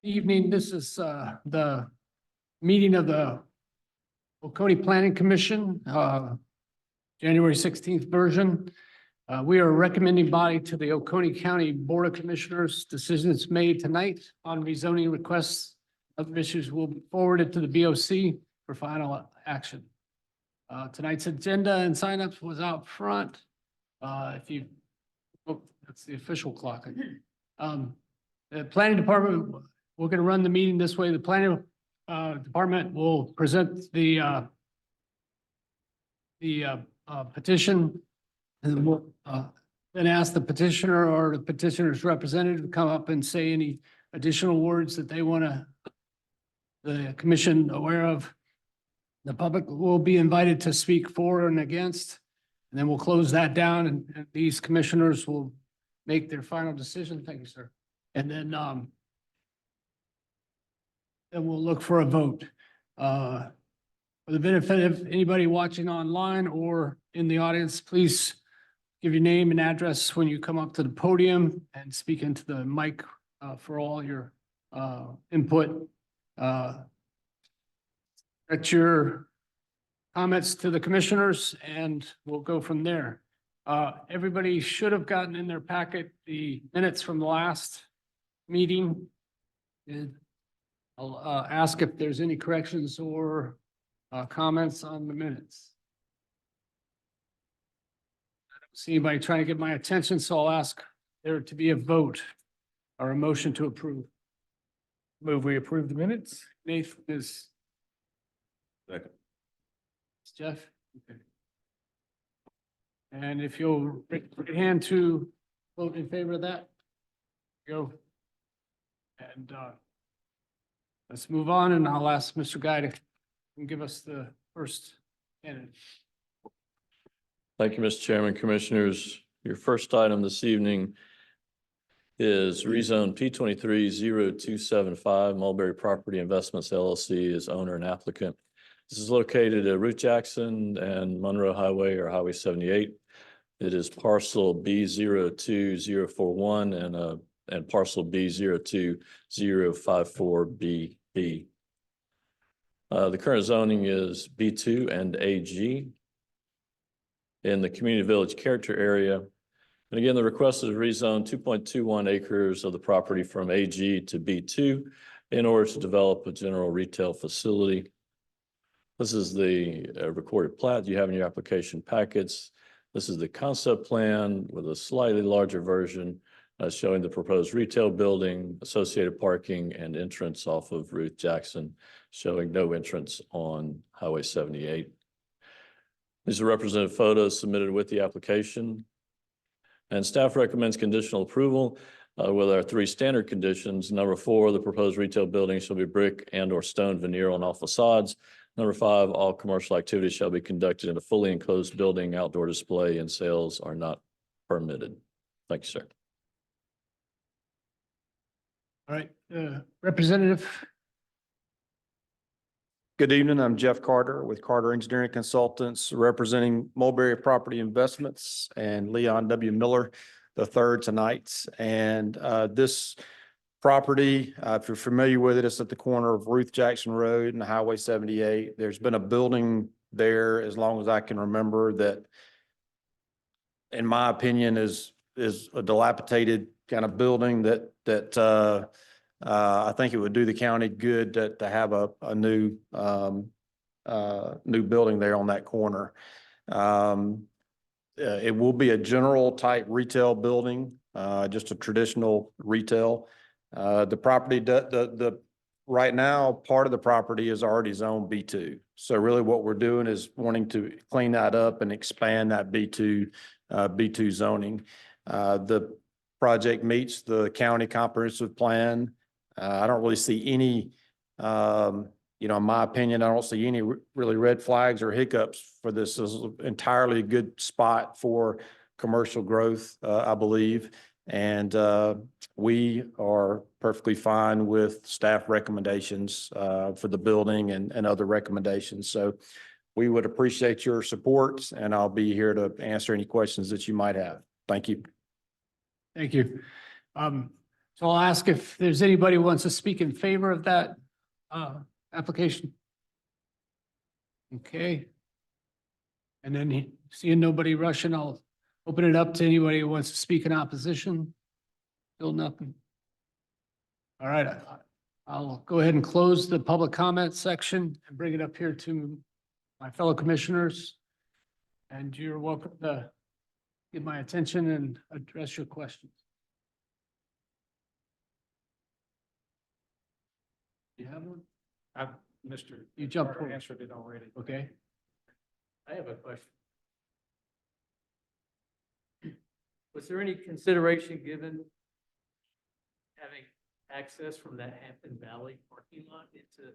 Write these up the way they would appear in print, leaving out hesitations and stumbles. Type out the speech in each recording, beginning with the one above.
Evening, this is the meeting of the Oconee Planning Commission, January 16th version. We are a recommending body to the Oconee County Board of Commissioners. Decisions made tonight on rezoning requests of issues will be forwarded to the BOC for final action. Tonight's agenda and signups was out front. That's the official clock. The planning department, we're going to run the meeting this way. The planning department will present the petition, and we'll then ask the petitioner or the petitioner's representative to come up and say any additional words that they want the commission aware of. The public will be invited to speak for and against, and then we'll close that down, and these commissioners will make their final decision. Thank you, sir. And then we'll look for a vote. For the benefit of anybody watching online or in the audience, please give your name and address when you come up to the podium and speak into the mic for all your input. That's your comments to the commissioners, and we'll go from there. Everybody should have gotten in their packet the minutes from the last meeting. I'll ask if there's any corrections or comments on the minutes. I don't see anybody trying to get my attention, so I'll ask there to be a vote or a motion to approve. Move we approve the minutes? Nathan is. Second. It's Jeff. Okay. And if you'll raise your hand to vote in favor of that, go. And let's move on, and I'll ask Mr. Guy to give us the first candidate. Thank you, Mr. Chairman, Commissioners. Your first item this evening is rezone P230275 Mulberry Property Investments LLC as owner and applicant. This is located at Ruth Jackson and Monroe Highway or Highway 78. It is parcel B02041 and parcel B02054BB. The current zoning is B2 and AG in the community village character area. And again, the request is rezone 2.21 acres of the property from AG to B2 in order to develop a general retail facility. This is the recorded plat you have in your application packets. This is the concept plan with a slightly larger version showing the proposed retail building, associated parking, and entrance off of Ruth Jackson, showing no entrance on Highway 78. These are representative photos submitted with the application. And staff recommends conditional approval with our three standard conditions. Number 4, the proposed retail building shall be brick and or stone veneer on all facades. Number 5, all commercial activities shall be conducted in a fully enclosed building. Outdoor display and sales are not permitted. Thank you, sir. All right, Representative. Good evening. I'm Jeff Carter with Carter Engineering Consultants, representing Mulberry Property Investments and Leon W. Miller III tonight. And this property, if you're familiar with it, it's at the corner of Ruth Jackson Road and Highway 78. There's been a building there as long as I can remember that, in my opinion, is a dilapidated kind of building that I think it would do the county good to have a new building there on that corner. It will be a general type retail building, just a traditional retail. The property, right now, part of the property is already zoned B2. So really what we're doing is wanting to clean that up and expand that B2 zoning. The project meets the county comprehensive plan. I don't really see any, in my opinion, I don't see any really red flags or hiccups for this. This is an entirely good spot for commercial growth, I believe. And we are perfectly fine with staff recommendations for the building and other recommendations. So we would appreciate your support, and I'll be here to answer any questions that you might have. Thank you. Thank you. So I'll ask if there's anybody who wants to speak in favor of that application. Okay. And then seeing nobody rushing, I'll open it up to anybody who wants to speak in opposition. Still nothing. All right, I'll go ahead and close the public comment section and bring it up here to my fellow commissioners. And you're welcome to get my attention and address your questions. You have one? You jumped forward. Answered it already. Okay. I have a question. Was there any consideration given having access from that Hampton Valley parking lot into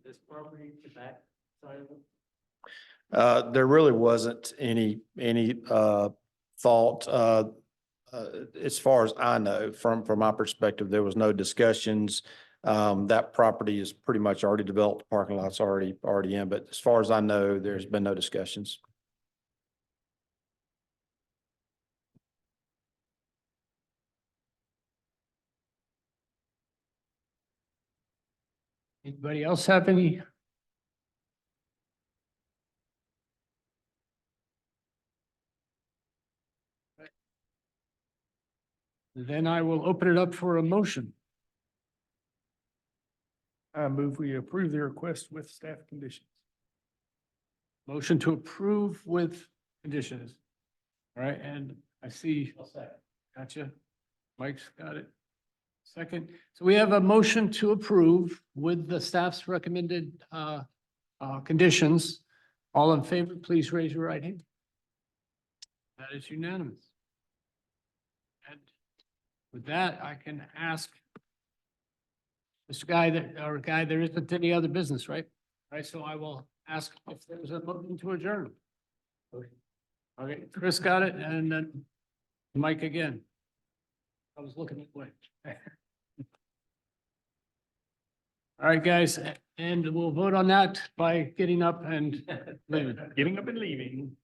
this property, the back side of it? There really wasn't any thought, as far as I know, from my perspective, there was no discussions. That property is pretty much already developed, parking lot's already in, but as far as I know, there's been no discussions. Anybody else have any? Then I will open it up for a motion. I move we approve the request with staff conditions. Motion to approve with conditions. All right, and I see. Gotcha. Mike's got it. Second. So we have a motion to approve with the staff's recommended conditions. All in favor, please raise your right hand. That is unanimous. And with that, I can ask Mr. Guy, there isn't any other business, right? Right, so I will ask if there's a motion to adjourn. Okay, Chris got it, and then Mike again. I was looking at Mike. All right, guys, and we'll vote on that by getting up and leaving. Getting up and leaving.